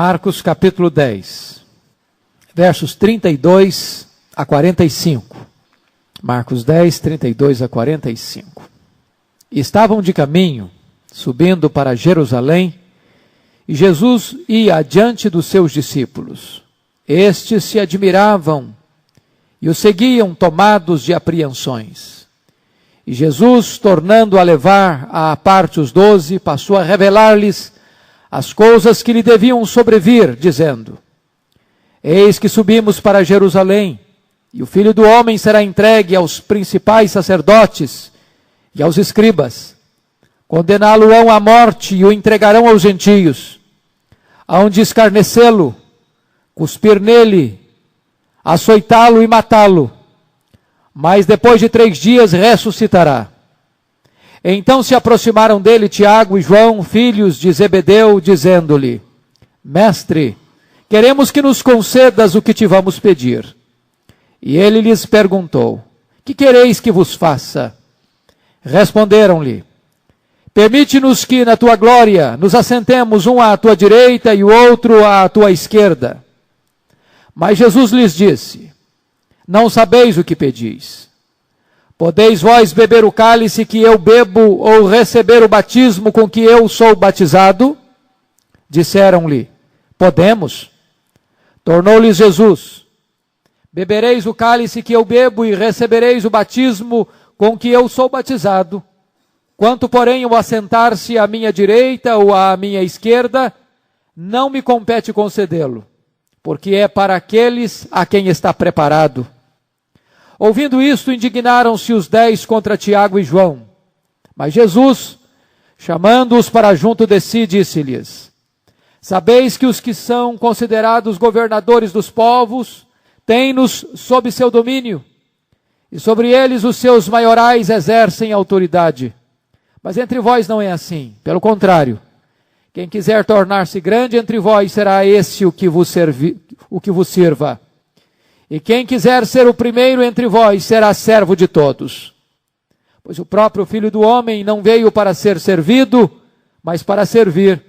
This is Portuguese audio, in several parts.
Marcos capítulo 10, versos 32 a 45. Marcos 10, 32 a 45. E estavam de caminho, subindo para Jerusalém, e Jesus ia adiante dos seus discípulos. Estes se admiravam e o seguiam tomados de apreensões. E Jesus, tornando a levar à parte os 12, passou a revelar-lhes as coisas que lhe deviam sobrevir, dizendo: Eis que subimos para Jerusalém, e o Filho do Homem será entregue aos principais sacerdotes e aos escribas. Condená-lo-ão à morte e o entregarão aos gentios, hão de escarnecê-lo, cuspir nele, açoitá-lo e matá-lo, mas depois de 3 dias ressuscitará. Então se aproximaram dele Tiago e João, filhos de Zebedeu, dizendo-lhe: Mestre, queremos que nos concedas o que te vamos pedir. E ele lhes perguntou: Que quereis que vos faça? Responderam-lhe: Permite-nos que na tua glória nos assentemos um à tua direita e o outro à tua esquerda. Mas Jesus lhes disse: Não sabeis o que pedis. Podeis vós beber o cálice que eu bebo, ou receber o batismo com que eu sou batizado? Disseram-lhe: Podemos. Tornou-lhes Jesus: Bebereis o cálice que eu bebo e recebereis o batismo com que eu sou batizado. Quanto, porém, ao assentar-se à minha direita ou à minha esquerda, não me compete concedê-lo, porque é para aqueles a quem está preparado. Ouvindo isto, indignaram-se os 10 contra Tiago e João. Mas Jesus, chamando-os para junto de si, disse-lhes: Sabeis que os que são considerados governadores dos povos têm-nos sob seu domínio, e sobre eles os seus maiorais exercem autoridade. Mas entre vós não é assim. Pelo contrário, quem quiser tornar-se grande entre vós, será esse o que vos sirva. E quem quiser ser o primeiro entre vós, será servo de todos. Pois o próprio Filho do Homem não veio para ser servido, mas para servir,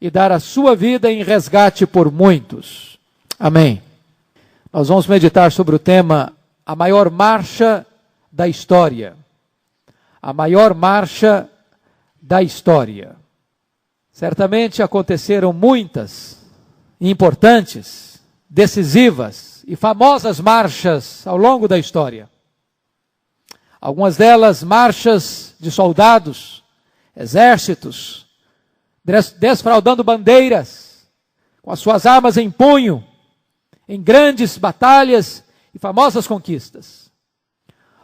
e dar a sua vida em resgate por muitos. Amém. Nós vamos meditar sobre o tema: a maior marcha da história. A maior marcha da história. Certamente aconteceram muitas importantes, decisivas e famosas marchas ao longo da história. Algumas delas marchas de soldados, exércitos, desfraldando bandeiras, com as suas armas em punho, em grandes batalhas e famosas conquistas.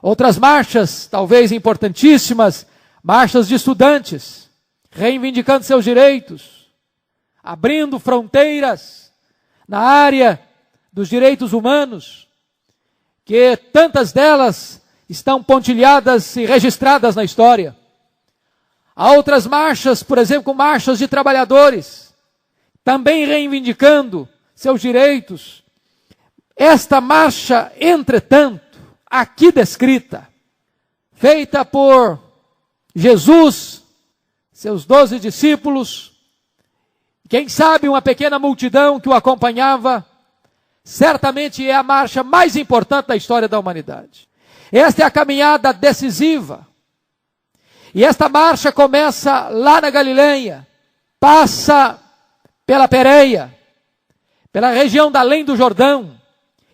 Outras marchas, talvez importantíssimas, marchas de estudantes, reivindicando seus direitos, abrindo fronteiras na área dos direitos humanos, que tantas delas estão pontilhadas e registradas na história. Há outras marchas, por exemplo, marchas de trabalhadores, também reivindicando seus direitos. Esta marcha, entretanto, aqui descrita, feita por Jesus, seus 12 discípulos, quem sabe uma pequena multidão que o acompanhava, certamente é a marcha mais importante da história da humanidade. Esta é a caminhada decisiva. E esta marcha começa lá na Galileia, passa pela Pérea, pela região da além do Jordão,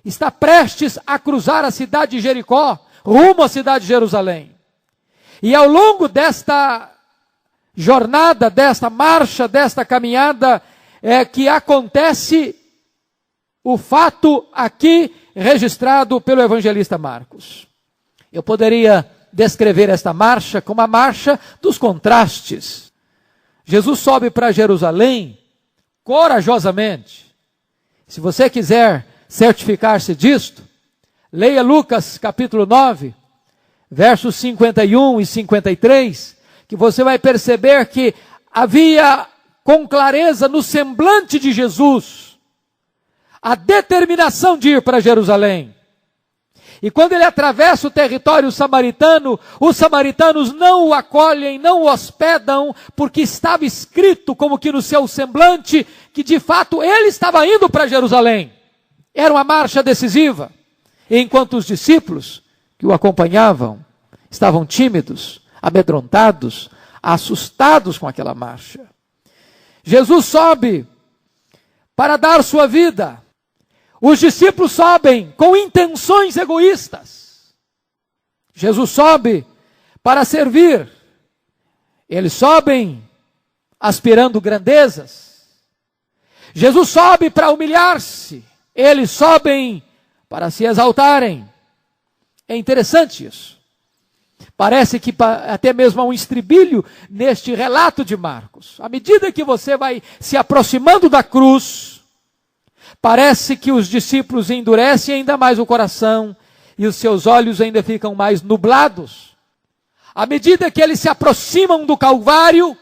está prestes a cruzar a cidade de Jericó, rumo à cidade de Jerusalém. E ao longo desta jornada, desta marcha, desta caminhada, é que acontece o fato aqui registrado pelo evangelista Marcos. Eu poderia descrever esta marcha como a marcha dos contrastes. Jesus sobe para Jerusalém corajosamente. Se você quiser certificar-se disto, leia Lucas capítulo 9, versos 51 e 53, que você vai perceber que havia com clareza no semblante de Jesus a determinação de ir para Jerusalém. E quando ele atravessa o território samaritano, os samaritanos não o acolhem, não o hospedam, porque estava escrito como que no seu semblante, que de fato ele estava indo para Jerusalém. Era uma marcha decisiva. Enquanto os discípulos que o acompanhavam estavam tímidos, amedrontados, assustados com aquela marcha. Jesus sobe para dar sua vida. Os discípulos sobem com intenções egoístas. Jesus sobe para servir. Eles sobem aspirando grandezas. Jesus sobe para humilhar-se. Eles sobem para se exaltarem. É interessante isso. Parece que até mesmo há um estribilho neste relato de Marcos. À medida que você vai se aproximando da cruz, parece que os discípulos endurecem ainda mais o coração e os seus olhos ainda ficam mais nublados. À medida que eles se aproximam do Calvário,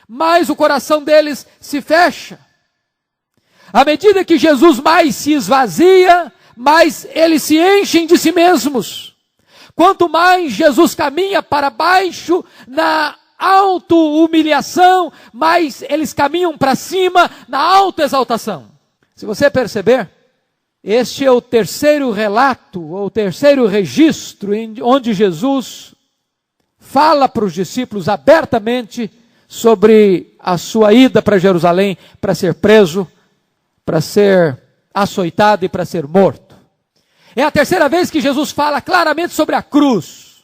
mais o coração deles se fecha. À medida que Jesus mais se esvazia, mais eles se enchem de si mesmos. Quanto mais Jesus caminha para baixo na auto-humilhação, mais eles caminham para cima na auto-exaltação. Se você perceber, este é o terceiro relato, ou o terceiro registro, onde Jesus fala para os discípulos abertamente sobre a sua ida para Jerusalém, para ser preso, para ser açoitado e para ser morto. É a terceira vez que Jesus fala claramente sobre a cruz.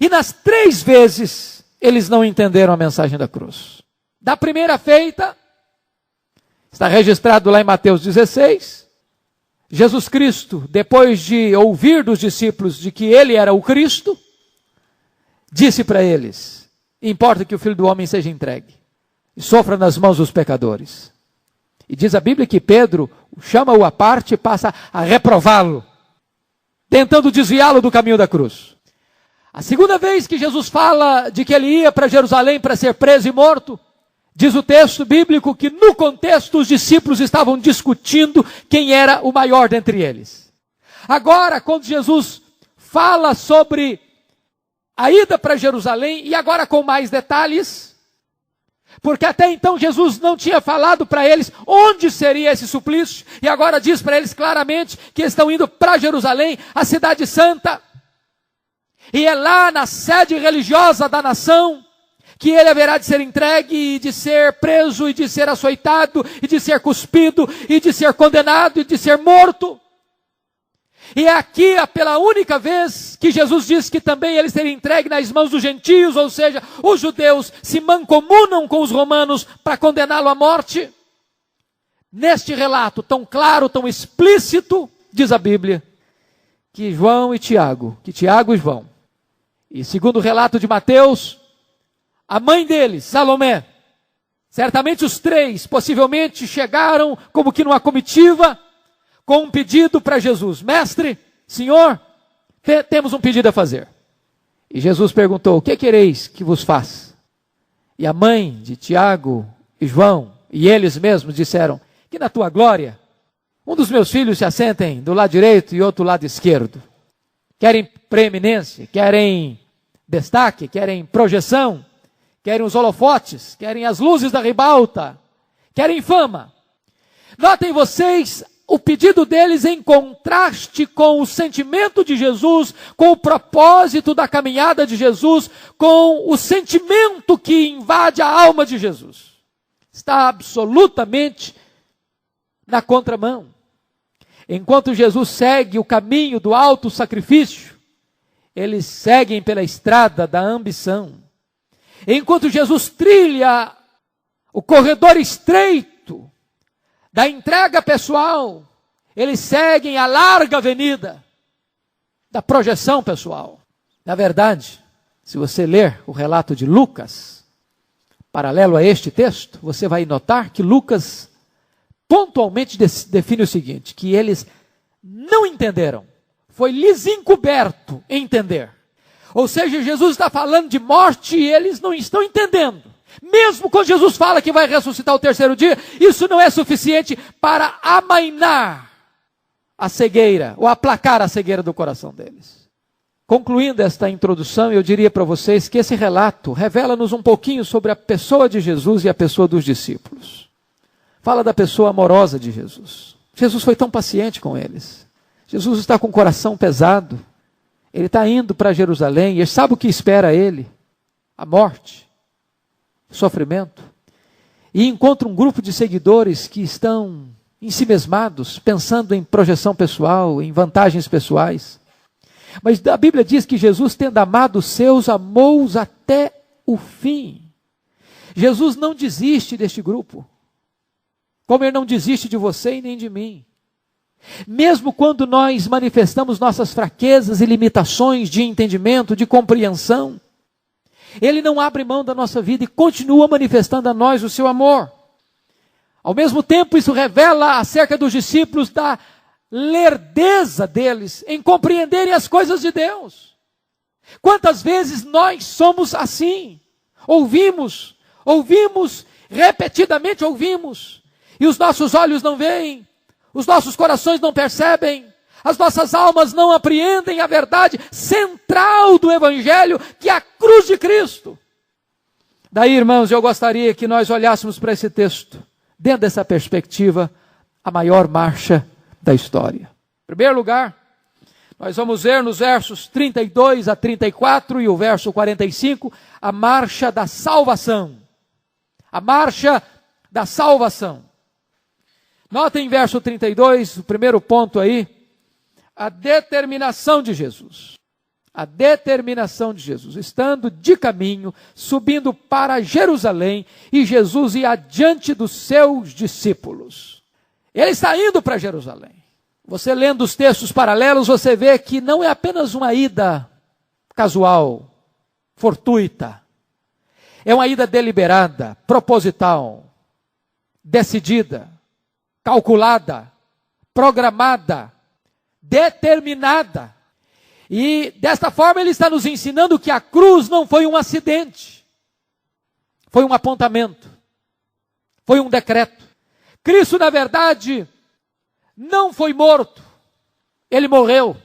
E nas 3 vezes, eles não entenderam a mensagem da cruz. Da primeira feita, está registrado lá em Mateus 16, Jesus Cristo, depois de ouvir dos discípulos de que ele era o Cristo, disse para eles: importa que o Filho do Homem seja entregue e sofra nas mãos dos pecadores. E diz a Bíblia que Pedro chama-o à parte e passa a reprová-lo, tentando desviá-lo do caminho da cruz. A segunda vez que Jesus fala de que ele ia para Jerusalém para ser preso e morto, diz o texto bíblico que no contexto os discípulos estavam discutindo quem era o maior dentre eles. Agora, quando Jesus fala sobre a ida para Jerusalém, e agora com mais detalhes, porque até então Jesus não tinha falado para eles onde seria esse suplício, e agora diz para eles claramente que estão indo para Jerusalém, a cidade santa, e é lá na sede religiosa da nação que ele haverá de ser entregue, e de ser preso, e de ser açoitado, e de ser cuspido, e de ser condenado, e de ser morto. E é aqui, pela única vez, que Jesus diz que também ele seria entregue nas mãos dos gentios, ou seja, os judeus se mancomunam com os romanos para condená-lo à morte. Neste relato tão claro, tão explícito, diz a Bíblia, que Tiago e João, e segundo o relato de Mateus, a mãe deles, Salomé, certamente os 3, possivelmente chegaram como que numa comitiva, com um pedido para Jesus: mestre, senhor, temos um pedido a fazer. E Jesus perguntou: o que quereis que vos faça? E a mãe de Tiago e João, e eles mesmos disseram: que na tua glória, um dos meus filhos se assentem do lado direito e outro lado esquerdo. Querem preeminência, querem destaque, querem projeção, querem os holofotes, querem as luzes da ribalta, querem fama. Notem vocês o pedido deles em contraste com o sentimento de Jesus, com o propósito da caminhada de Jesus, com o sentimento que invade a alma de Jesus. Está absolutamente na contramão. Enquanto Jesus segue o caminho do auto-sacrifício, eles seguem pela estrada da ambição. Enquanto Jesus trilha o corredor estreito da entrega pessoal, eles seguem a larga avenida da projeção pessoal. Na verdade, se você ler o relato de Lucas, paralelo a este texto, você vai notar que Lucas pontualmente define o seguinte: que eles não entenderam, foi lhes encoberto entender. Ou seja, Jesus está falando de morte e eles não estão entendendo. Mesmo quando Jesus fala que vai ressuscitar o terceiro dia, isso não é suficiente para amainar a cegueira, ou aplacar a cegueira do coração deles. Concluindo esta introdução, eu diria para vocês que esse relato revela-nos um pouquinho sobre a pessoa de Jesus e a pessoa dos discípulos. Fala da pessoa amorosa de Jesus. Jesus foi tão paciente com eles. Jesus está com o coração pesado. Ele está indo para Jerusalém e ele sabe o que espera ele: a morte, o sofrimento. E encontra um grupo de seguidores que estão ensimesmados, pensando em projeção pessoal, em vantagens pessoais. Mas a Bíblia diz que Jesus, tendo amado os seus, amou-os até o fim. Jesus não desiste deste grupo, como ele não desiste de você e nem de mim. Mesmo quando nós manifestamos nossas fraquezas e limitações de entendimento, de compreensão, ele não abre mão da nossa vida e continua manifestando a nós o seu amor. Ao mesmo tempo, isso revela acerca dos discípulos da lerdeza deles em compreenderem as coisas de Deus. Quantas vezes nós somos assim? Ouvimos, repetidamente ouvimos, e os nossos olhos não veem, os nossos corações não percebem, as nossas almas não apreendem a verdade central do Evangelho, que é a cruz de Cristo. Daí, irmãos, eu gostaria que nós olhássemos para esse texto, dentro dessa perspectiva, a maior marcha da história. Em primeiro lugar, nós vamos ver nos versos 32 a 34 e o verso 45, a marcha da salvação. A marcha da salvação. Notem em verso 32, o primeiro ponto aí, a determinação de Jesus. A determinação de Jesus. Estando de caminho, subindo para Jerusalém, e Jesus ia adiante dos seus discípulos. Ele está indo para Jerusalém. Você lendo os textos paralelos, você vê que não é apenas uma ida casual, fortuita. É uma ida deliberada, proposital, decidida, calculada, programada, determinada. E desta forma ele está nos ensinando que a cruz não foi um acidente, foi um apontamento, foi um decreto. Cristo, na verdade, não foi morto, ele morreu.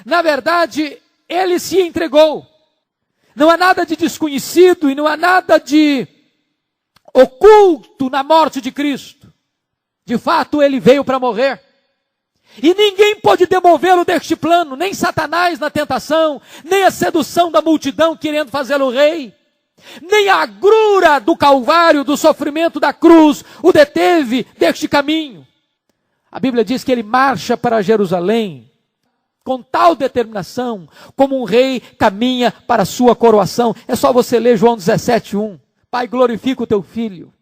Na verdade, ele se entregou. Não há nada de desconhecido e não há nada de oculto na morte de Cristo. De fato, ele veio para morrer. E ninguém pode demovê-lo deste plano, nem Satanás na tentação, nem a sedução da multidão querendo fazê-lo rei, nem a agrura do Calvário, do sofrimento da cruz, o deteve deste caminho. A Bíblia diz que ele marcha para Jerusalém com tal determinação, como um rei caminha para a sua coroação. É só você ler João 17:1. Pai, glorifica o teu filho.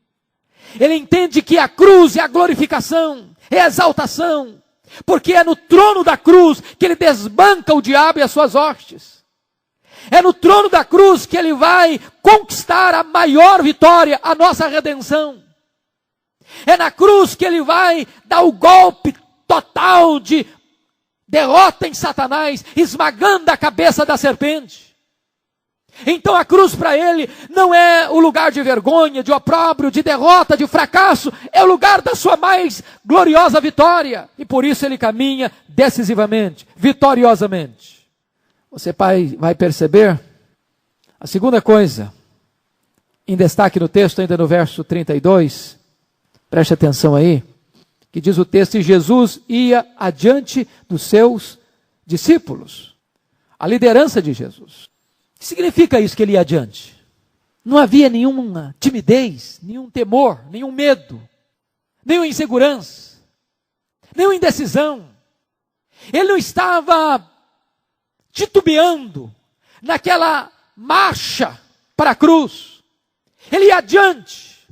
Ele entende que a cruz é a glorificação, é a exaltação, porque é no trono da cruz que ele desbanca o diabo e as suas hostes. É no trono da cruz que ele vai conquistar a maior vitória, a nossa redenção. É na cruz que ele vai dar o golpe total de derrota em Satanás, esmagando a cabeça da serpente. Então a cruz para ele não é o lugar de vergonha, de opróbrio, de derrota, de fracasso. É o lugar da sua mais gloriosa vitória. E por isso ele caminha decisivamente, vitoriosamente. Você vai perceber a segunda coisa, em destaque no texto, ainda no verso 32, preste atenção aí, que diz o texto: e Jesus ia adiante dos seus discípulos. A liderança de Jesus. O que significa isso, que ele ia adiante? Não havia nenhuma timidez, nenhum temor, nenhum medo, nenhuma insegurança, nenhuma indecisão. Ele não estava titubeando naquela marcha para a cruz. Ele ia adiante.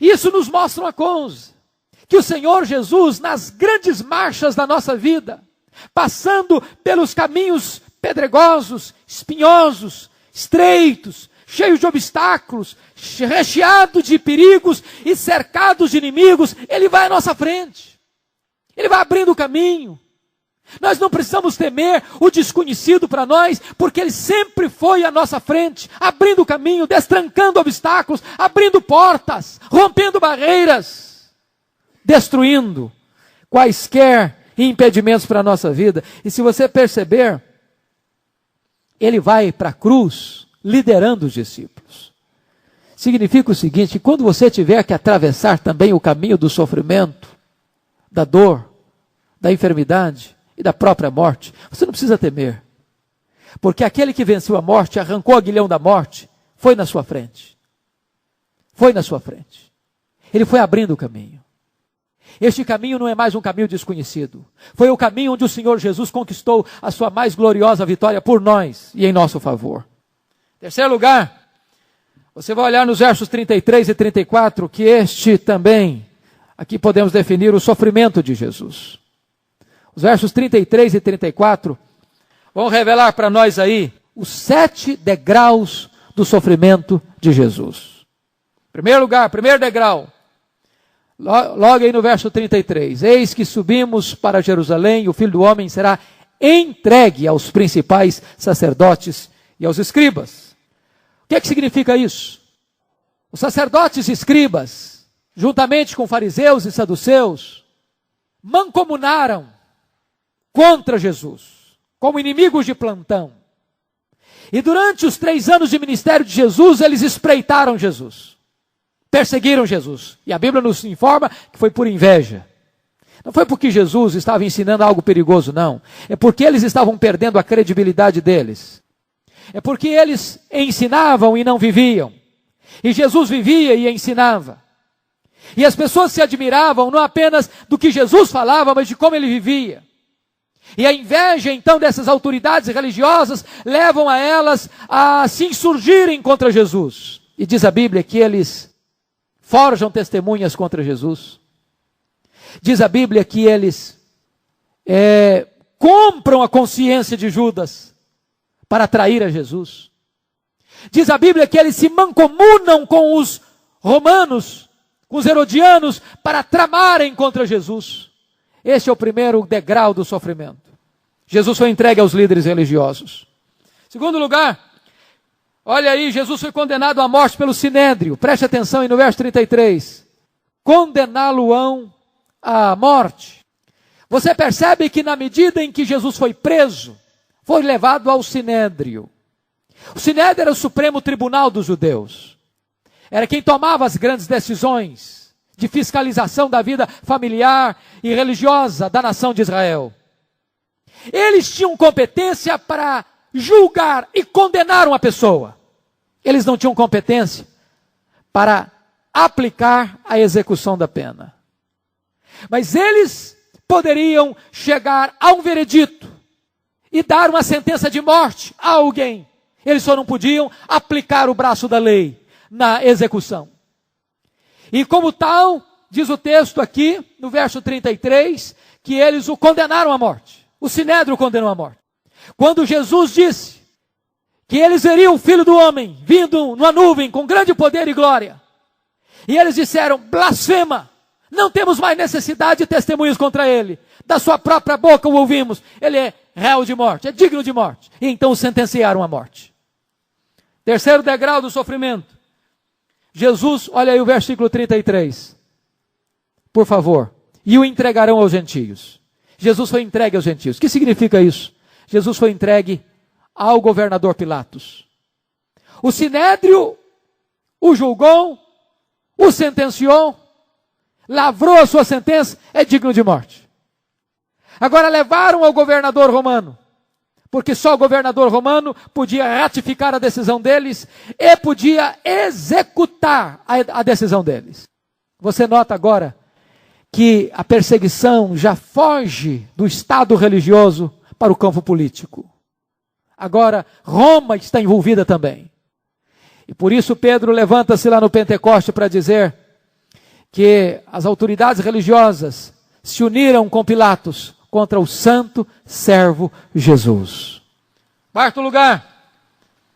Isso nos mostra uma coisa, que o Senhor Jesus, nas grandes marchas da nossa vida, passando pelos caminhos pedregosos, espinhosos, estreitos, cheios de obstáculos, recheados de perigos e cercados de inimigos, ele vai à nossa frente. Ele vai abrindo o caminho. Nós não precisamos temer o desconhecido para nós, porque ele sempre foi à nossa frente, abrindo o caminho, destrancando obstáculos, abrindo portas, rompendo barreiras, destruindo quaisquer e impedimentos para a nossa vida. E se você perceber, ele vai para a cruz liderando os discípulos. Significa o seguinte: quando você tiver que atravessar também o caminho do sofrimento, da dor, da enfermidade e da própria morte, você não precisa temer. Porque aquele que venceu a morte, arrancou o aguilhão da morte, foi na sua frente. Foi na sua frente. Ele foi abrindo o caminho. Este caminho não é mais um caminho desconhecido. Foi o caminho onde o Senhor Jesus conquistou a sua mais gloriosa vitória por nós e em nosso favor. Terceiro lugar, você vai olhar nos versos 33 e 34, que este também, aqui podemos definir o sofrimento de Jesus. Os versos 33 e 34 vão revelar para nós aí os 7 degraus do sofrimento de Jesus. Primeiro lugar, primeiro degrau, logo aí no verso 33, eis que subimos para Jerusalém, e o Filho do Homem será entregue aos principais sacerdotes e aos escribas. O que é que significa isso? Os sacerdotes e escribas, juntamente com fariseus e saduceus, mancomunaram contra Jesus, como inimigos de plantão. E durante os 3 anos de ministério de Jesus, eles espreitaram Jesus, perseguiram Jesus. E a Bíblia nos informa que foi por inveja. Não foi porque Jesus estava ensinando algo perigoso, não. É porque eles estavam perdendo a credibilidade deles. É porque eles ensinavam e não viviam. E Jesus vivia e ensinava. E as pessoas se admiravam não apenas do que Jesus falava, mas de como ele vivia. E a inveja, então, dessas autoridades religiosas levam a elas a se insurgirem contra Jesus. E diz a Bíblia que eles forjam testemunhas contra Jesus. Diz a Bíblia que eles compram a consciência de Judas para atrair a Jesus. Diz a Bíblia que eles se mancomunam com os romanos, com os herodianos, para tramarem contra Jesus. Este é o primeiro degrau do sofrimento. Jesus foi entregue aos líderes religiosos. Segundo lugar, olha aí, Jesus foi condenado à morte pelo Sinédrio. Preste atenção aí no verso 33. Condená-lo-ão à morte. Você percebe que na medida em que Jesus foi preso, foi levado ao Sinédrio. O Sinédrio era o Supremo Tribunal dos judeus. Era quem tomava as grandes decisões de fiscalização da vida familiar e religiosa da nação de Israel. Eles tinham competência para julgar e condenar uma pessoa. Eles não tinham competência para aplicar a execução da pena. Mas eles poderiam chegar a um veredito e dar uma sentença de morte a alguém. Eles só não podiam aplicar o braço da lei na execução. E como tal, diz o texto aqui, no verso 33, que eles o condenaram à morte. O Sinédrio o condenou à morte. Quando Jesus disse que eles veriam o Filho do Homem vindo numa nuvem com grande poder e glória. E eles disseram, blasfema, não temos mais necessidade de testemunhos contra ele. Da sua própria boca o ouvimos. Ele é réu de morte, é digno de morte. E então o sentenciaram à morte. Terceiro degrau do sofrimento. Jesus, olha aí o versículo 33. Por favor. E o entregarão aos gentios. Jesus foi entregue aos gentios. O que significa isso? Jesus foi entregue ao governador Pilatos. O Sinédrio o julgou, o sentenciou, lavrou a sua sentença, é digno de morte. Agora levaram ao governador romano, porque só o governador romano podia ratificar a decisão deles e podia executar a decisão deles. Você nota agora que a perseguição já foge do estado religioso para o campo político. Agora Roma está envolvida também. E por isso Pedro levanta-se lá no Pentecoste para dizer que as autoridades religiosas se uniram com Pilatos contra o santo servo Jesus. Quarto lugar,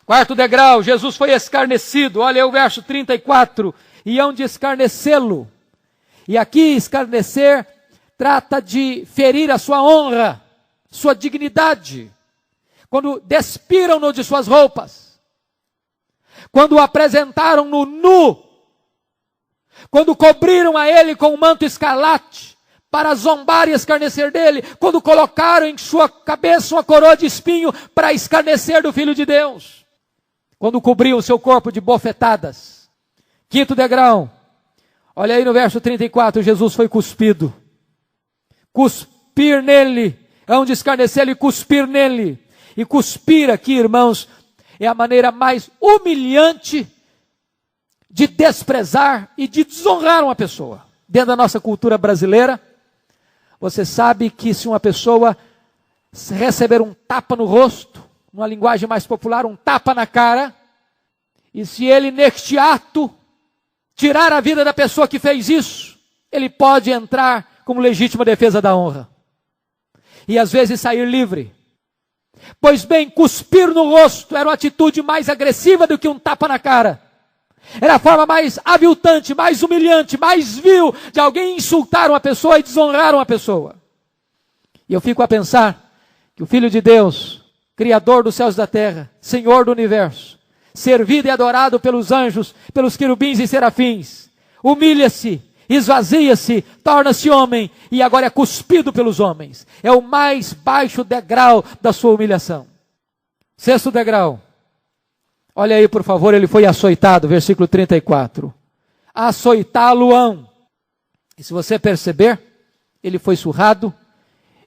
quarto degrau, Jesus foi escarnecido. Olha aí o verso 34. E hão de escarnecê-lo. E aqui escarnecer trata de ferir a sua honra, sua dignidade. Quando despiram-no de suas roupas. Quando o apresentaram no nu. Quando cobriram a ele com um manto escarlate para zombar e escarnecer dele, quando colocaram em sua cabeça uma coroa de espinho para escarnecer do Filho de Deus, quando cobriam o seu corpo de bofetadas. Quinto degrau, olha aí no verso 34, Jesus foi cuspido. Cuspir nele, é um escarnecer e cuspir nele. E cuspir aqui, irmãos, é a maneira mais humilhante de desprezar e de desonrar uma pessoa. Dentro da nossa cultura brasileira, você sabe que se uma pessoa receber um tapa no rosto, numa linguagem mais popular, um tapa na cara, e se ele neste ato tirar a vida da pessoa que fez isso, ele pode entrar como legítima defesa da honra. E às vezes sair livre. Pois bem, cuspir no rosto era uma atitude mais agressiva do que um tapa na cara. Era a forma mais aviltante, mais humilhante, mais vil de alguém insultar uma pessoa e desonrar uma pessoa. E eu fico a pensar que o Filho de Deus, Criador dos céus e da terra, Senhor do universo, servido e adorado pelos anjos, pelos querubins e serafins, humilha-se, esvazia-se, torna-se homem e agora é cuspido pelos homens. É o mais baixo degrau da sua humilhação. Sexto degrau. Olha aí, por favor, ele foi açoitado, versículo 34. Açoitá-lo-ão. E se você perceber, ele foi surrado,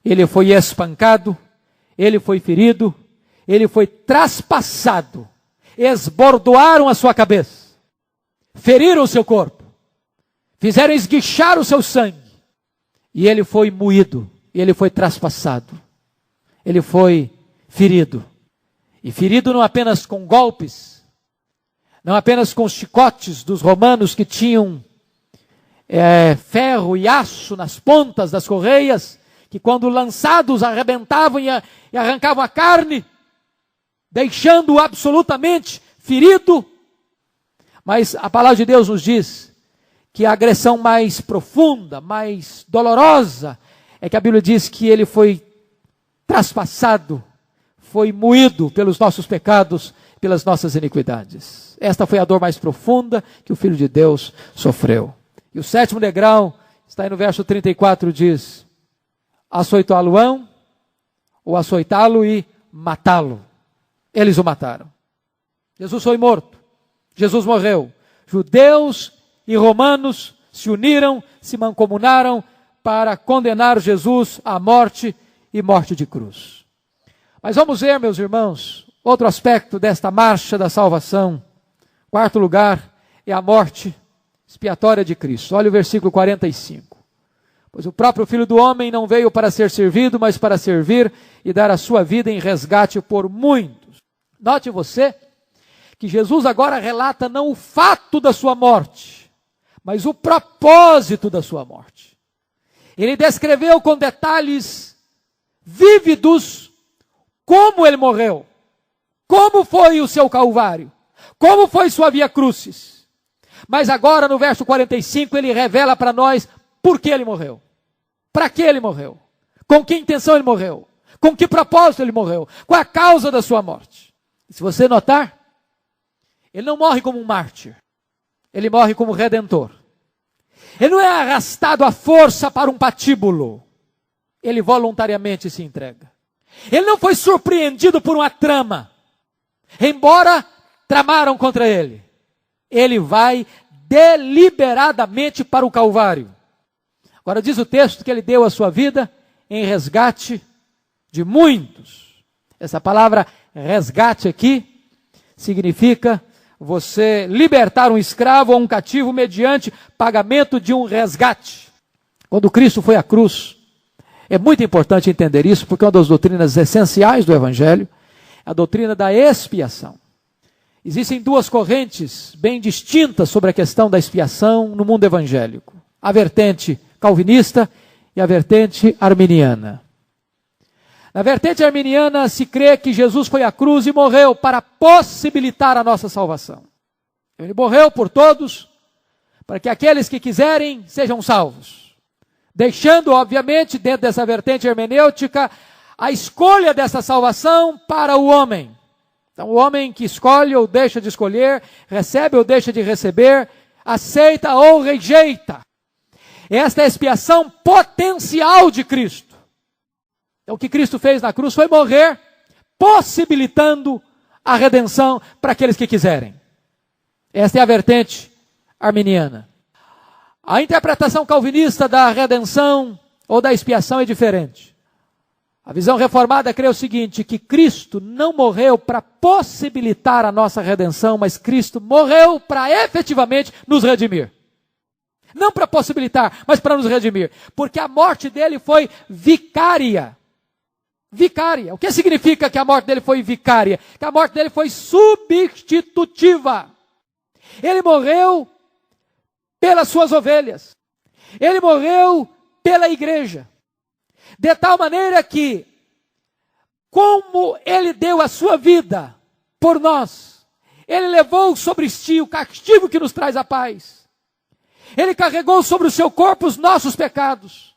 ele foi espancado, ele foi ferido, ele foi traspassado. Esbordoaram a sua cabeça, feriram o seu corpo, fizeram esguichar o seu sangue, e ele foi moído, e ele foi traspassado, ele foi ferido, e ferido não apenas com golpes, não apenas com os chicotes dos romanos que tinham ferro e aço nas pontas das correias, que quando lançados arrebentavam e arrancavam a carne, deixando-o absolutamente ferido. Mas a palavra de Deus nos diz que a agressão mais profunda, mais dolorosa, é que a Bíblia diz que ele foi traspassado, foi moído pelos nossos pecados, pelas nossas iniquidades. Esta foi a dor mais profunda que o Filho de Deus sofreu. E o sétimo degrau, está aí no verso 34, diz: açoitá-lo-ão, ou açoitá-lo e matá-lo. Eles o mataram. Jesus foi morto. Jesus morreu. Judeus e romanos se uniram, se mancomunaram para condenar Jesus à morte e morte de cruz. Mas vamos ver, meus irmãos, outro aspecto desta marcha da salvação. Quarto lugar é a morte expiatória de Cristo. Olha o versículo 45. Pois o próprio Filho do Homem não veio para ser servido, mas para servir e dar a sua vida em resgate por muitos. Note você que Jesus agora relata não o fato da sua morte, mas o propósito da sua morte. Ele descreveu com detalhes vívidos como ele morreu, como foi o seu calvário, como foi sua via crucis. Mas agora no verso 45 ele revela para nós por que ele morreu, para que ele morreu, com que intenção ele morreu, com que propósito ele morreu, qual a causa da sua morte. Se você notar, ele não morre como um mártir, ele morre como redentor. Ele não é arrastado à força para um patíbulo, ele voluntariamente se entrega. Ele não foi surpreendido por uma trama, embora tramaram contra ele. Ele vai deliberadamente para o Calvário. Agora diz o texto que ele deu a sua vida em resgate de muitos. Essa palavra resgate aqui significa você libertar um escravo ou um cativo mediante pagamento de um resgate. Quando Cristo foi à cruz, é muito importante entender isso, porque é uma das doutrinas essenciais do Evangelho, a doutrina da expiação. Existem duas correntes bem distintas sobre a questão da expiação no mundo evangélico. A vertente calvinista e a vertente arminiana. Na vertente arminiana se crê que Jesus foi à cruz e morreu para possibilitar a nossa salvação. Ele morreu por todos, para que aqueles que quiserem sejam salvos. Deixando, obviamente, dentro dessa vertente hermenêutica, a escolha dessa salvação para o homem. Então, o homem que escolhe ou deixa de escolher, recebe ou deixa de receber, aceita ou rejeita. Esta é a expiação potencial de Cristo. Então, o que Cristo fez na cruz foi morrer, possibilitando a redenção para aqueles que quiserem. Esta é a vertente arminiana. A interpretação calvinista da redenção ou da expiação é diferente. A visão reformada crê o seguinte, que Cristo não morreu para possibilitar a nossa redenção, mas Cristo morreu para efetivamente nos redimir. Não para possibilitar, mas para nos redimir. Porque a morte dele foi vicária. Vicária. O que significa que a morte dele foi vicária? Que a morte dele foi substitutiva. Ele morreu pelas suas ovelhas. Ele morreu pela igreja. De tal maneira que, como ele deu a sua vida por nós, ele levou sobre si o castigo que nos traz a paz. Ele carregou sobre o seu corpo os nossos pecados.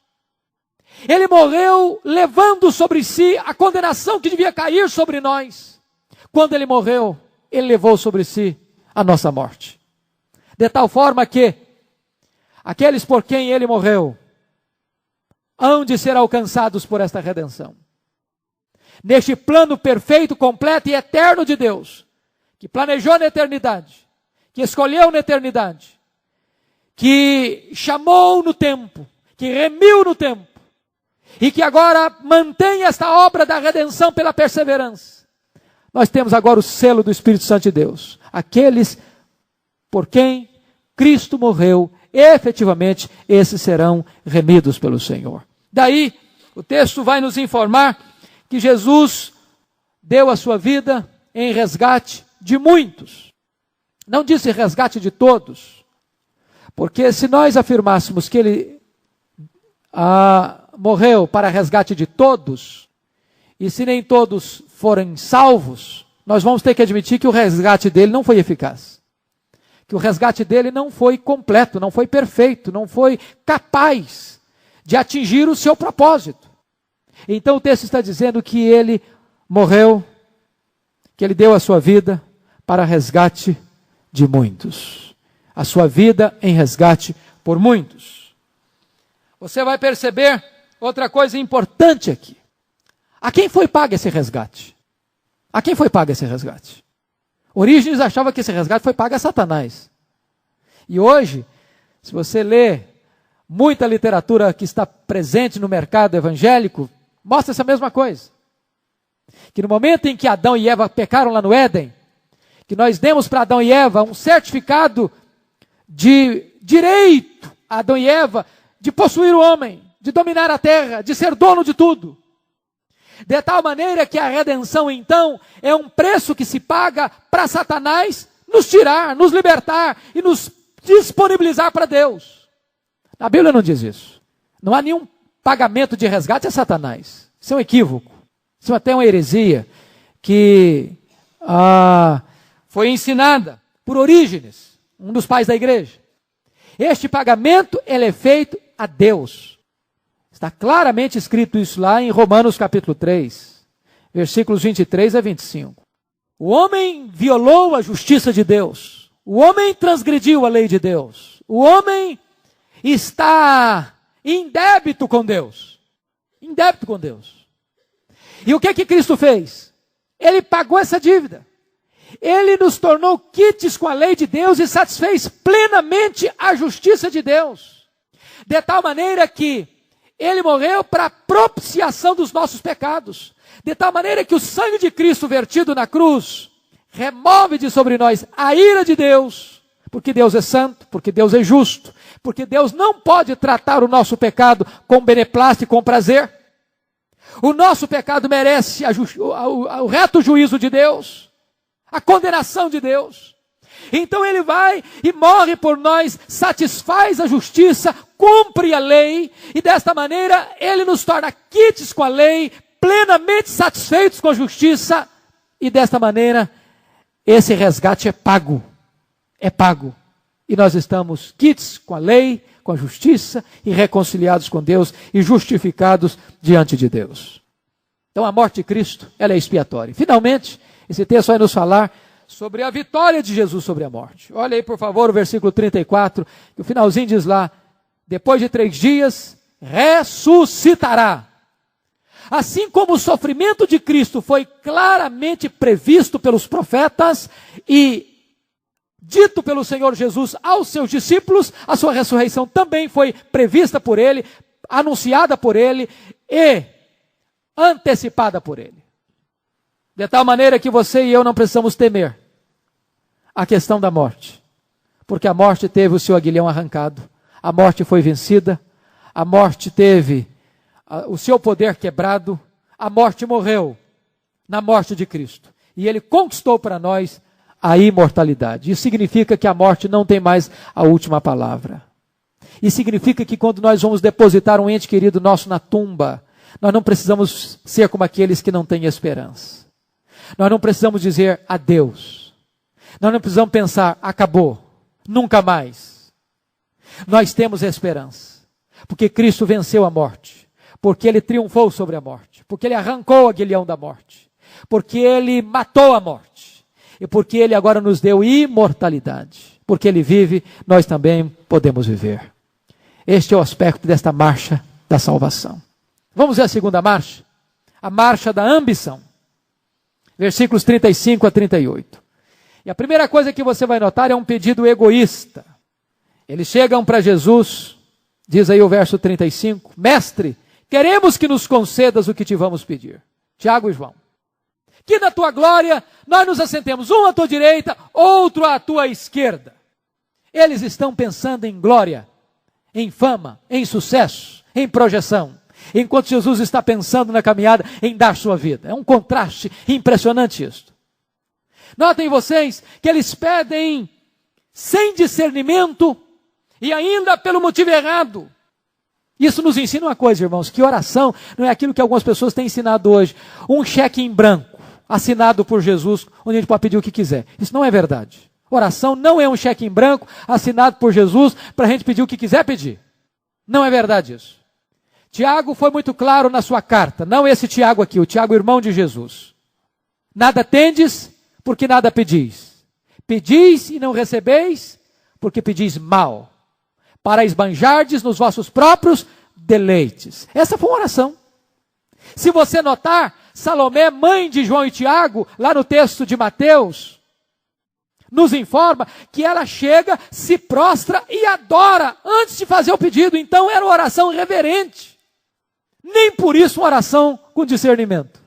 Ele morreu levando sobre si a condenação que devia cair sobre nós. Quando ele morreu, ele levou sobre si a nossa morte. De tal forma que aqueles por quem ele morreu hão de ser alcançados por esta redenção. Neste plano perfeito, completo e eterno de Deus, que planejou na eternidade, que escolheu na eternidade, que chamou no tempo, que remiu no tempo, e que agora mantém esta obra da redenção pela perseverança. Nós temos agora o selo do Espírito Santo de Deus. Aqueles por quem Cristo morreu, efetivamente, esses serão remidos pelo Senhor. Daí, o texto vai nos informar que Jesus deu a sua vida em resgate de muitos. Não disse resgate de todos, porque se nós afirmássemos que ele morreu para resgate de todos, e se nem todos forem salvos, nós vamos ter que admitir que o resgate dele não foi eficaz. Que o resgate dele não foi completo, não foi perfeito, não foi capaz de atingir o seu propósito. Então o texto está dizendo que ele morreu, que ele deu a sua vida para resgate de muitos. A sua vida em resgate por muitos. Você vai perceber outra coisa importante aqui. A quem foi pago esse resgate? A quem foi pago esse resgate? Orígenes achava que esse resgate foi pago a Satanás. E hoje, se você lê muita literatura que está presente no mercado evangélico, mostra essa mesma coisa. Que no momento em que Adão e Eva pecaram lá no Éden, que nós demos para Adão e Eva um certificado de direito a Adão e Eva de possuir o homem, de dominar a terra, de ser dono de tudo. De tal maneira que a redenção, então, é um preço que se paga para Satanás nos tirar, nos libertar e nos disponibilizar para Deus. A Bíblia não diz isso. Não há nenhum pagamento de resgate a Satanás. Isso é um equívoco. Isso é até uma heresia que foi ensinada por Orígenes, um dos pais da igreja. Este pagamento ele é feito a Deus. Está claramente escrito isso lá em Romanos capítulo 3, versículos 23 a 25. O homem violou a justiça de Deus. O homem transgrediu a lei de Deus. O homem está em débito com Deus. Em débito com Deus. E o que Cristo fez? Ele pagou essa dívida. Ele nos tornou quites com a lei de Deus e satisfez plenamente a justiça de Deus. De tal maneira que ele morreu para a propiciação dos nossos pecados. De tal maneira que o sangue de Cristo vertido na cruz remove de sobre nós a ira de Deus, porque Deus é santo, porque Deus é justo, porque Deus não pode tratar o nosso pecado com beneplácito e com prazer. O nosso pecado merece o reto juízo de Deus, a condenação de Deus. Então ele vai e morre por nós, satisfaz a justiça, cumpre a lei, e desta maneira ele nos torna quites com a lei, plenamente satisfeitos com a justiça, e desta maneira esse resgate é pago. É pago. E nós estamos quites com a lei, com a justiça, e reconciliados com Deus, e justificados diante de Deus. Então a morte de Cristo, ela é expiatória. Finalmente, esse texto vai nos falar sobre a vitória de Jesus sobre a morte. Olha aí, por favor, o versículo 34, que o finalzinho diz lá, depois de 3 dias, ressuscitará. Assim como o sofrimento de Cristo foi claramente previsto pelos profetas e dito pelo Senhor Jesus aos seus discípulos, a sua ressurreição também foi prevista por ele, anunciada por ele e antecipada por ele. De tal maneira que você e eu não precisamos temer a questão da morte, porque a morte teve o seu aguilhão arrancado, a morte foi vencida, a morte teve o seu poder quebrado, a morte morreu na morte de Cristo, e ele conquistou para nós a imortalidade. Isso significa que a morte não tem mais a última palavra. Isso significa que quando nós vamos depositar um ente querido nosso na tumba, nós não precisamos ser como aqueles que não têm esperança. Nós não precisamos dizer adeus. Nós não precisamos pensar, acabou, nunca mais. Nós temos esperança, porque Cristo venceu a morte, porque Ele triunfou sobre a morte, porque Ele arrancou o aguilhão da morte, porque Ele matou a morte, e porque Ele agora nos deu imortalidade. Porque Ele vive, nós também podemos viver. Este é o aspecto desta marcha da salvação. Vamos ver a segunda marcha? A marcha da ambição. Versículos 35 a 38. E a primeira coisa que você vai notar é um pedido egoísta. Eles chegam para Jesus, diz aí o verso 35, Mestre, queremos que nos concedas o que te vamos pedir. Tiago e João. Que na tua glória nós nos assentemos, um à tua direita, outro à tua esquerda. Eles estão pensando em glória, em fama, em sucesso, em projeção. Enquanto Jesus está pensando na caminhada em dar sua vida. É um contraste impressionante isso. Notem vocês que eles pedem sem discernimento e ainda pelo motivo errado. Isso nos ensina uma coisa, irmãos, que oração não é aquilo que algumas pessoas têm ensinado hoje. Um cheque em branco, assinado por Jesus, onde a gente pode pedir o que quiser. Isso não é verdade. Oração não é um cheque em branco, assinado por Jesus, para a gente pedir o que quiser pedir. Não é verdade isso. Tiago foi muito claro na sua carta, não esse Tiago aqui, o Tiago irmão de Jesus. Nada tendes, porque nada pedis. Pedis e não recebeis, porque pedis mal, para esbanjardes nos vossos próprios deleites. Essa foi uma oração. Se você notar, Salomé, mãe de João e Tiago, lá no texto de Mateus, nos informa que ela chega, se prostra e adora antes de fazer o pedido. Então era uma oração reverente. Nem por isso uma oração com discernimento.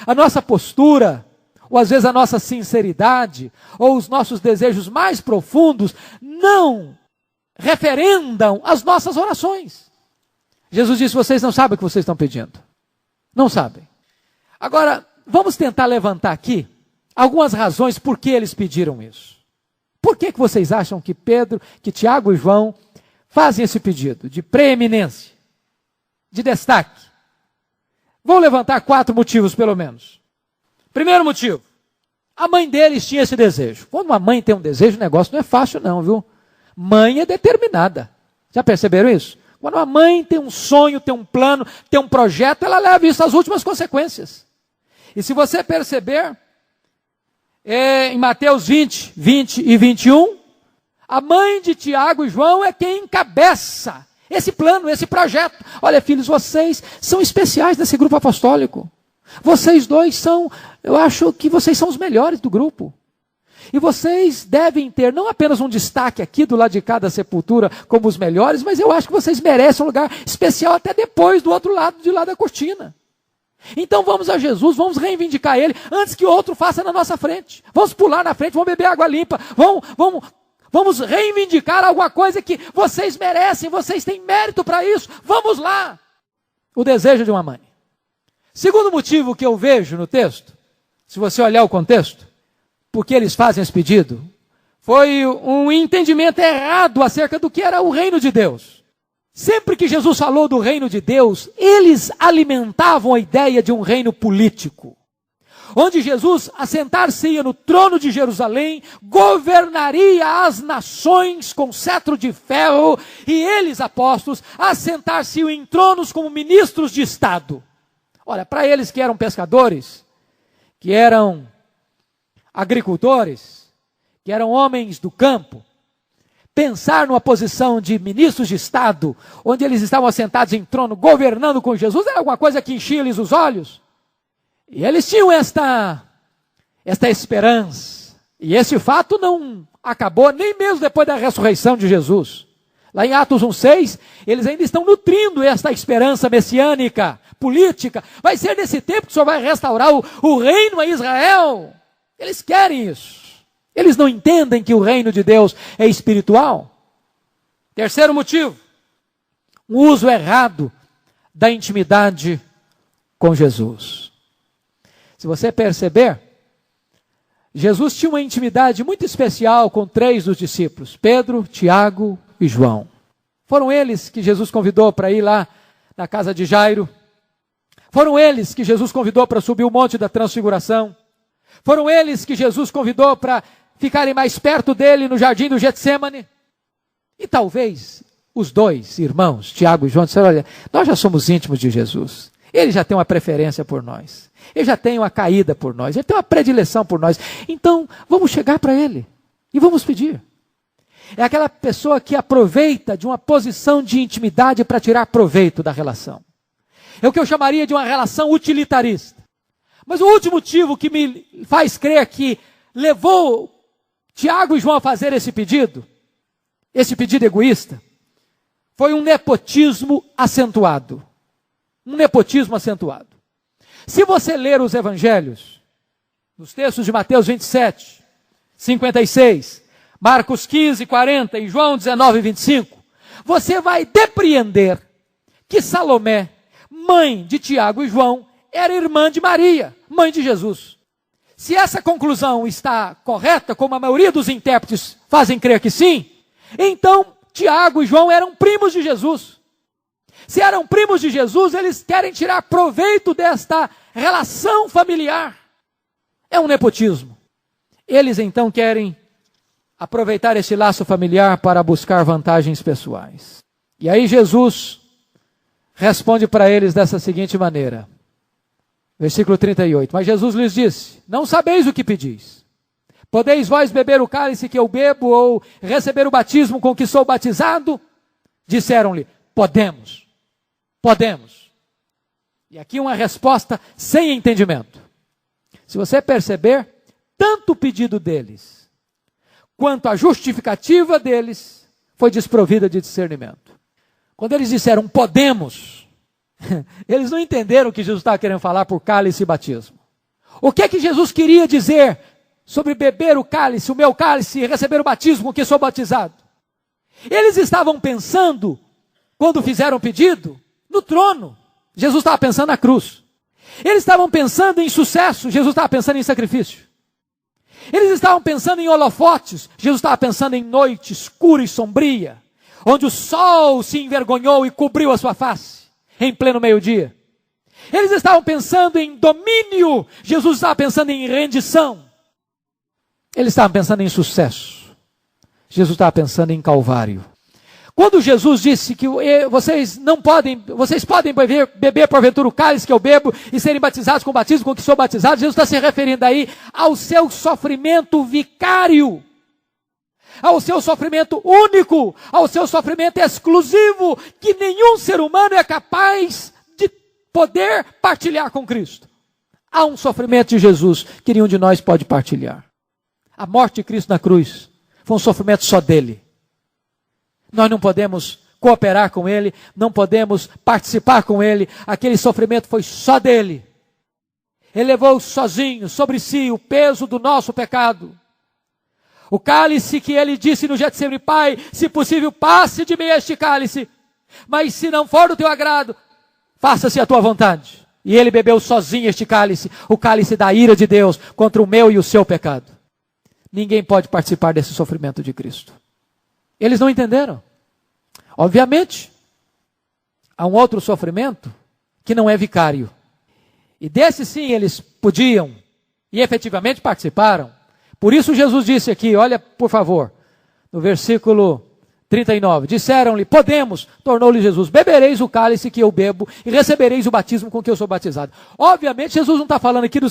A nossa postura, ou às vezes a nossa sinceridade, ou os nossos desejos mais profundos, não referendam as nossas orações. Jesus disse, vocês não sabem o que vocês estão pedindo. Não sabem. Agora, vamos tentar levantar aqui algumas razões por que eles pediram isso. Por que vocês acham que Pedro, que Tiago e João fazem esse pedido de preeminência, de destaque? Vou levantar 4 motivos, pelo menos. Primeiro motivo, a mãe deles tinha esse desejo. Quando uma mãe tem um desejo, o negócio não é fácil não, viu? Mãe é determinada. Já perceberam isso? Quando uma mãe tem um sonho, tem um plano, tem um projeto, ela leva isso às últimas consequências. E se você perceber, em Mateus 20, 20 e 21, a mãe de Tiago e João é quem encabeça esse plano, esse projeto. Olha, filhos, vocês são especiais nesse grupo apostólico. Vocês dois são, eu acho que vocês são os melhores do grupo. E vocês devem ter não apenas um destaque aqui do lado de cada sepultura como os melhores, mas eu acho que vocês merecem um lugar especial até depois do outro lado, de lá da cortina. Então vamos a Jesus, vamos reivindicar Ele antes que outro faça na nossa frente. Vamos pular na frente, vamos beber água limpa, vamos reivindicar alguma coisa que vocês merecem, vocês têm mérito para isso. Vamos lá. O desejo de uma mãe. Segundo motivo que eu vejo no texto, se você olhar o contexto, por que eles fazem esse pedido, foi um entendimento errado acerca do que era o reino de Deus. Sempre que Jesus falou do reino de Deus, eles alimentavam a ideia de um reino político, onde Jesus assentar-se-ia no trono de Jerusalém, governaria as nações com cetro de ferro, e eles, apóstolos, assentar-se-iam em tronos como ministros de Estado. Olha, para eles que eram pescadores, que eram agricultores, que eram homens do campo, pensar numa posição de ministros de Estado, onde eles estavam assentados em trono, governando com Jesus, era alguma coisa que enchia-lhes os olhos. E eles tinham esta esperança. E esse fato não acabou nem mesmo depois da ressurreição de Jesus. Lá em Atos 1,6, eles ainda estão nutrindo esta esperança messiânica, política. Vai ser nesse tempo que o Senhor vai restaurar o reino a Israel. Eles querem isso. Eles não entendem que o reino de Deus é espiritual. Terceiro motivo, um uso errado da intimidade com Jesus. Se você perceber, Jesus tinha uma intimidade muito especial com 3 dos discípulos, Pedro, Tiago e João. Foram eles que Jesus convidou para ir lá na casa de Jairo. Foram eles que Jesus convidou para subir o Monte da Transfiguração. Foram eles que Jesus convidou para ficarem mais perto dele no jardim do Getsêmani. E talvez os 2 irmãos, Tiago e João, disseram, olha, nós já somos íntimos de Jesus. Ele já tem uma preferência por nós. Ele já tem uma caída por nós. Ele tem uma predileção por nós. Então, vamos chegar para ele e vamos pedir. É aquela pessoa que aproveita de uma posição de intimidade para tirar proveito da relação. É o que eu chamaria de uma relação utilitarista. Mas o último motivo que me faz crer que levou Tiago e João a fazer esse pedido egoísta, foi um nepotismo acentuado. Um nepotismo acentuado. Se você ler os evangelhos, nos textos de Mateus 27, 56, Marcos 15, 40 e João 19, 25, você vai depreender que Salomé, mãe de Tiago e João, era irmã de Maria, mãe de Jesus. Se essa conclusão está correta, como a maioria dos intérpretes fazem crer que sim, então Tiago e João eram primos de Jesus. Se eram primos de Jesus, eles querem tirar proveito desta relação familiar. É um nepotismo. Eles então querem aproveitar esse laço familiar para buscar vantagens pessoais. E aí Jesus responde para eles dessa seguinte maneira. Versículo 38. Mas Jesus lhes disse, não sabeis o que pedis. Podeis vós beber o cálice que eu bebo ou receber o batismo com que sou batizado? Disseram-lhe, podemos. Podemos. E aqui uma resposta sem entendimento. Se você perceber, tanto o pedido deles, quanto a justificativa deles, foi desprovida de discernimento. Quando eles disseram, podemos, eles não entenderam o que Jesus estava querendo falar por cálice e batismo. O que é que Jesus queria dizer sobre beber o cálice, o meu cálice, e receber o batismo com que sou batizado? Eles estavam pensando, quando fizeram o pedido, no trono. Jesus estava pensando na cruz. Eles estavam pensando em sucesso. Jesus estava pensando em sacrifício. Eles estavam pensando em holofotes. Jesus estava pensando em noite escura e sombria, onde o sol se envergonhou e cobriu a sua face, em pleno meio-dia. Eles estavam pensando em domínio. Jesus estava pensando em rendição. Eles estavam pensando em sucesso. Jesus estava pensando em Calvário. Quando Jesus disse que vocês podem beber porventura o cálice que eu bebo e serem batizados com o batismo com que sou batizado, Jesus está se referindo aí ao seu sofrimento vicário, ao seu sofrimento único, ao seu sofrimento exclusivo, que nenhum ser humano é capaz de poder partilhar com Cristo. Há um sofrimento de Jesus que nenhum de nós pode partilhar. A morte de Cristo na cruz foi um sofrimento só dele. Nós não podemos cooperar com ele, não podemos participar com ele, aquele sofrimento foi só dele. Ele levou sozinho, sobre si, o peso do nosso pecado. O cálice que ele disse no Getsemane, Pai, se possível, passe de mim este cálice, mas se não for do teu agrado, faça-se a tua vontade. E ele bebeu sozinho este cálice, o cálice da ira de Deus contra o meu e o seu pecado. Ninguém pode participar desse sofrimento de Cristo. Eles não entenderam. Obviamente, há um outro sofrimento que não é vicário. E desse sim eles podiam e efetivamente participaram. Por isso Jesus disse aqui, olha por favor, no versículo 39. Disseram-lhe: podemos. Tornou-lhe Jesus: bebereis o cálice que eu bebo e recebereis o batismo com que eu sou batizado. Obviamente Jesus não está falando aqui do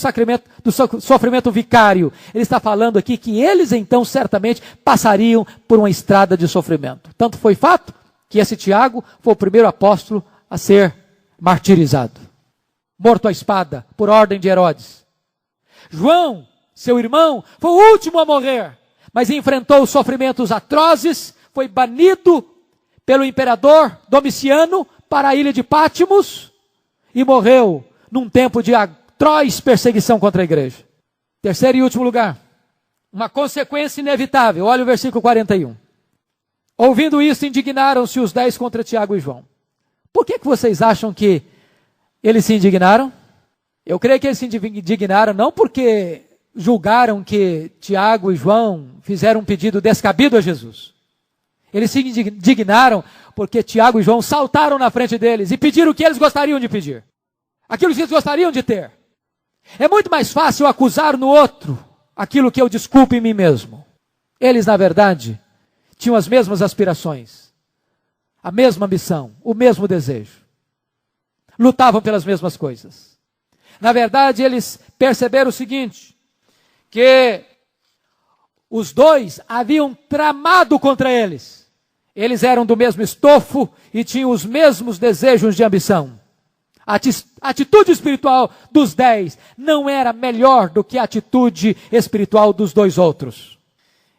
sofrimento vicário. Ele está falando aqui que eles então certamente passariam por uma estrada de sofrimento. Tanto foi fato que esse Tiago foi o primeiro apóstolo a ser martirizado, morto à espada por ordem de Herodes. João, seu irmão, foi o último a morrer, mas enfrentou sofrimentos atrozes, foi banido pelo imperador Domiciano para a ilha de Pátimos e morreu num tempo de atroz perseguição contra a igreja. Terceiro e último lugar, uma consequência inevitável. Olha o versículo 41. Ouvindo isso, indignaram-se os 10 contra Tiago e João. Por que vocês acham que eles se indignaram? Eu creio que eles se indignaram não porque julgaram que Tiago e João fizeram um pedido descabido a Jesus. Eles se indignaram porque Tiago e João saltaram na frente deles e pediram o que eles gostariam de pedir. Aquilo que eles gostariam de ter. É muito mais fácil acusar no outro aquilo que eu desculpo em mim mesmo. Eles, na verdade, tinham as mesmas aspirações, a mesma ambição, o mesmo desejo. Lutavam pelas mesmas coisas. Na verdade, eles perceberam o seguinte, que os dois haviam tramado contra eles. Eles eram do mesmo estofo e tinham os mesmos desejos de ambição. A atitude espiritual dos 10 não era melhor do que a atitude espiritual dos dois outros.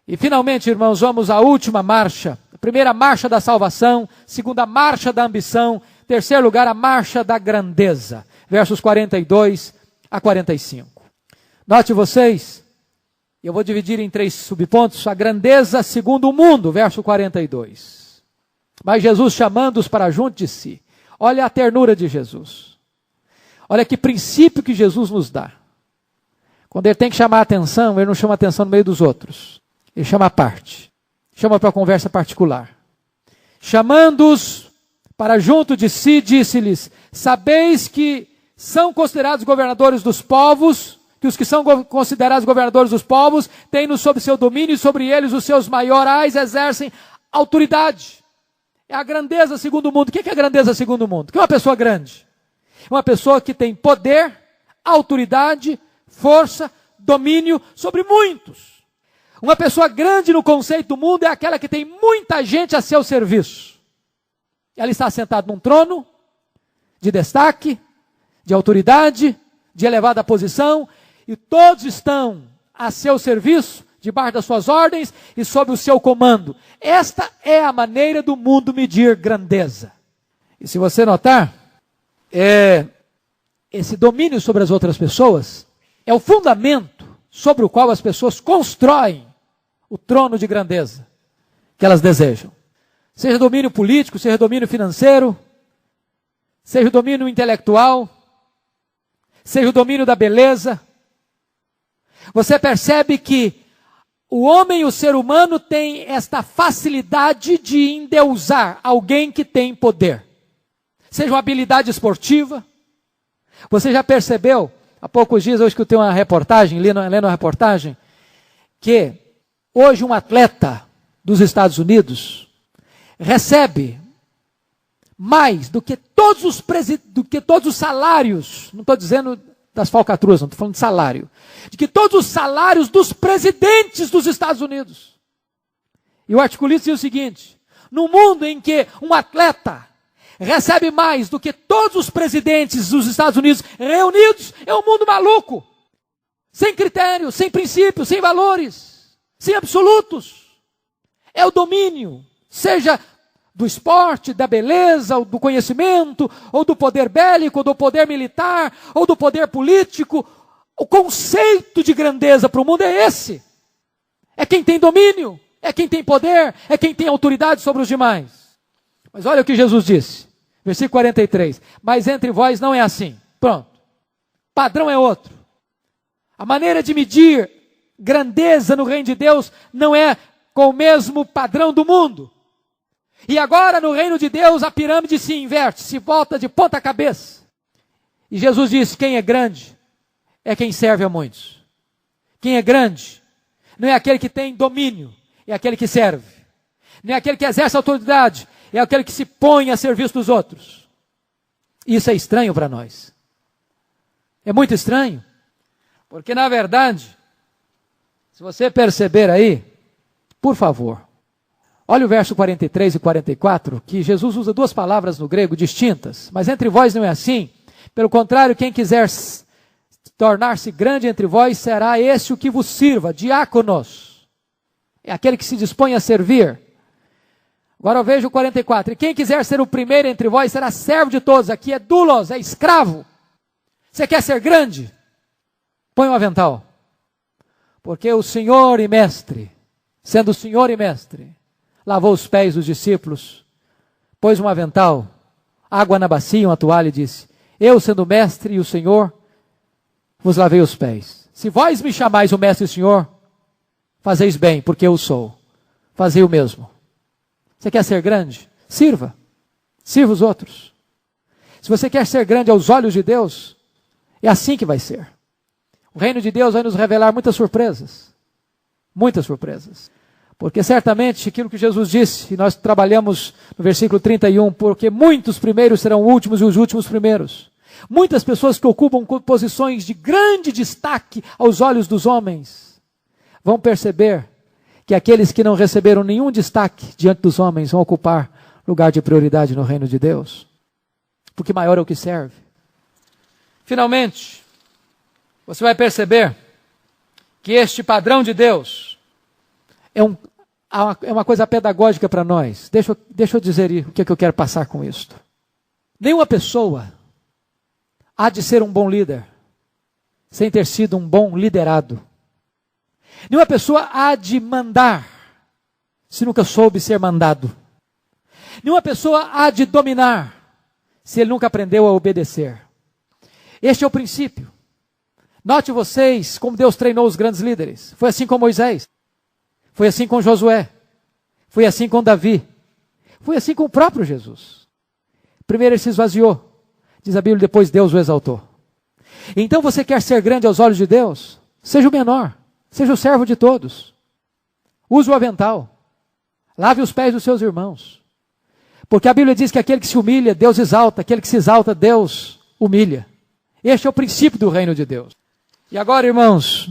E finalmente, irmãos, vamos à última marcha. A primeira marcha da salvação, segunda marcha da ambição, terceiro lugar, a marcha da grandeza. Versos 42 a 45. Note vocês, eu vou dividir em 3 subpontos. A grandeza segundo o mundo, verso 42. Mas Jesus chamando-os para junto de si. Olha a ternura de Jesus. Olha que princípio que Jesus nos dá. Quando ele tem que chamar a atenção, ele não chama a atenção no meio dos outros. Ele chama à parte. Chama para uma conversa particular. Chamando-os para junto de si, disse-lhes: sabeis que são considerados governadores dos povos, que os que são considerados governadores dos povos têm-nos sob seu domínio e sobre eles os seus maiorais exercem autoridade. É a grandeza segundo o mundo. O que é a grandeza segundo o mundo? O que é uma pessoa grande? Uma pessoa que tem poder, autoridade, força, domínio sobre muitos. Uma pessoa grande no conceito do mundo é aquela que tem muita gente a seu serviço. Ela está sentada num trono de destaque, de autoridade, de elevada posição, e todos estão a seu serviço, debaixo das suas ordens e sob o seu comando. Esta é a maneira do mundo medir grandeza. E se você notar, esse domínio sobre as outras pessoas é o fundamento sobre o qual as pessoas constroem o trono de grandeza que elas desejam. Seja domínio político, seja domínio financeiro, seja o domínio intelectual, seja o domínio da beleza. Você percebe que o homem, o ser humano, tem esta facilidade de endeusar alguém que tem poder. Seja uma habilidade esportiva. Você já percebeu, há poucos dias eu escutei uma reportagem, lendo uma reportagem, que hoje um atleta dos Estados Unidos recebe mais do que todos os salários, não estou dizendo das falcatruas, não estou falando de salário, de que todos os salários dos presidentes dos Estados Unidos. E o articulista diz o seguinte: no mundo em que um atleta recebe mais do que todos os presidentes dos Estados Unidos reunidos, é um mundo maluco, sem critérios, sem princípios, sem valores, sem absolutos. É o domínio, seja do esporte, da beleza, ou do conhecimento, ou do poder bélico, ou do poder militar, ou do poder político. O conceito de grandeza para o mundo é esse. É quem tem domínio, é quem tem poder, é quem tem autoridade sobre os demais. Mas olha o que Jesus disse, versículo 43. Mas entre vós não é assim. Pronto. Padrão é outro. A maneira de medir grandeza no reino de Deus não é com o mesmo padrão do mundo. E agora no reino de Deus a pirâmide se inverte, se volta de ponta cabeça. E Jesus disse: quem é grande é quem serve a muitos. Quem é grande não é aquele que tem domínio, é aquele que serve. nem aquele que exerce autoridade, é aquele que se põe a serviço dos outros. Isso é estranho para nós. É muito estranho, porque na verdade, se você perceber aí, por favor, olha o verso 43 e 44, que Jesus usa duas palavras no grego distintas, mas entre vós não é assim. Pelo contrário, quem quiser tornar-se grande entre vós, será esse o que vos sirva, diáconos. É aquele que se dispõe a servir. Agora eu vejo o 44. E quem quiser ser o primeiro entre vós, será servo de todos. Aqui é doulos, é escravo. Você quer ser grande? Põe um avental. Porque o Senhor e Mestre, sendo o Senhor e Mestre, lavou os pés dos discípulos, pôs um avental, água na bacia, uma toalha e disse: eu, sendo o Mestre e o Senhor, vos lavei os pés. Se vós me chamais o Mestre e o Senhor, fazeis bem, porque eu sou. Fazei o mesmo. Você quer ser grande? Sirva. Sirva os outros. Se você quer ser grande aos olhos de Deus, é assim que vai ser. O reino de Deus vai nos revelar muitas surpresas. Muitas surpresas. Porque certamente aquilo que Jesus disse, e nós trabalhamos no versículo 31, porque muitos primeiros serão últimos e os últimos primeiros. Muitas pessoas que ocupam posições de grande destaque aos olhos dos homens vão perceber que aqueles que não receberam nenhum destaque diante dos homens vão ocupar lugar de prioridade no reino de Deus. Porque maior é o que serve. Finalmente, você vai perceber que este padrão de Deus é uma coisa pedagógica para nós. Deixa eu dizer o que eu quero passar com isto. Nenhuma pessoa há de ser um bom líder sem ter sido um bom liderado. Nenhuma pessoa há de mandar se nunca soube ser mandado. Nenhuma pessoa há de dominar se ele nunca aprendeu a obedecer. Este é o princípio. Note vocês como Deus treinou os grandes líderes. Foi assim com Moisés. Foi assim com Josué. Foi assim com Davi. Foi assim com o próprio Jesus. Primeiro ele se esvaziou. Diz a Bíblia, depois Deus o exaltou. Então você quer ser grande aos olhos de Deus? Seja o menor. Seja o servo de todos. Use o avental. Lave os pés dos seus irmãos. Porque a Bíblia diz que aquele que se humilha, Deus exalta. Aquele que se exalta, Deus humilha. Este é o princípio do reino de Deus. E agora, irmãos,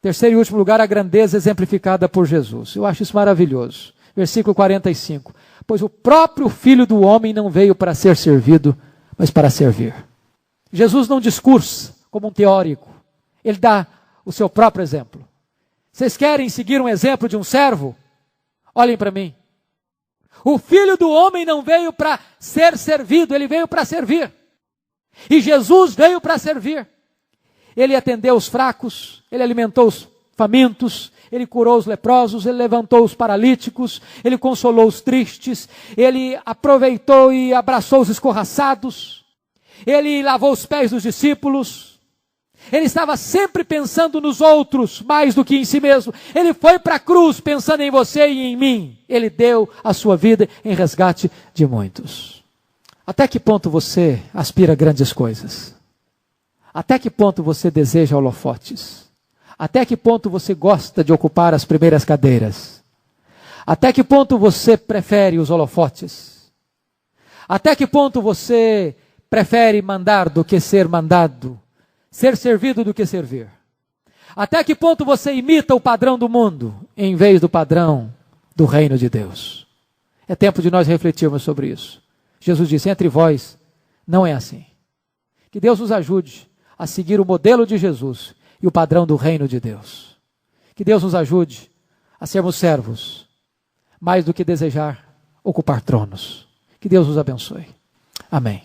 terceiro e último lugar, a grandeza exemplificada por Jesus. Eu acho isso maravilhoso. Versículo 45. Pois o próprio Filho do Homem não veio para ser servido, mas para servir. Jesus não discursa como um teórico. Ele dá o seu próprio exemplo. Vocês querem seguir um exemplo de um servo? Olhem para mim. O Filho do Homem não veio para ser servido, ele veio para servir. E Jesus veio para servir. Ele atendeu os fracos, ele alimentou os famintos, ele curou os leprosos, ele levantou os paralíticos, ele consolou os tristes, ele aproveitou e abraçou os escorraçados, ele lavou os pés dos discípulos, ele estava sempre pensando nos outros mais do que em si mesmo. Ele foi para a cruz pensando em você e em mim. Ele deu a sua vida em resgate de muitos. Até que ponto você aspira a grandes coisas? Até que ponto você deseja holofotes? Até que ponto você gosta de ocupar as primeiras cadeiras? Até que ponto você prefere os holofotes? Até que ponto você prefere mandar do que ser mandado? Ser servido do que servir? Até que ponto você imita o padrão do mundo em vez do padrão do reino de Deus? É tempo de nós refletirmos sobre isso. Jesus disse, entre vós não é assim. Que Deus nos ajude a seguir o modelo de Jesus e o padrão do reino de Deus. Que Deus nos ajude a sermos servos, mais do que desejar ocupar tronos. Que Deus nos abençoe. Amém.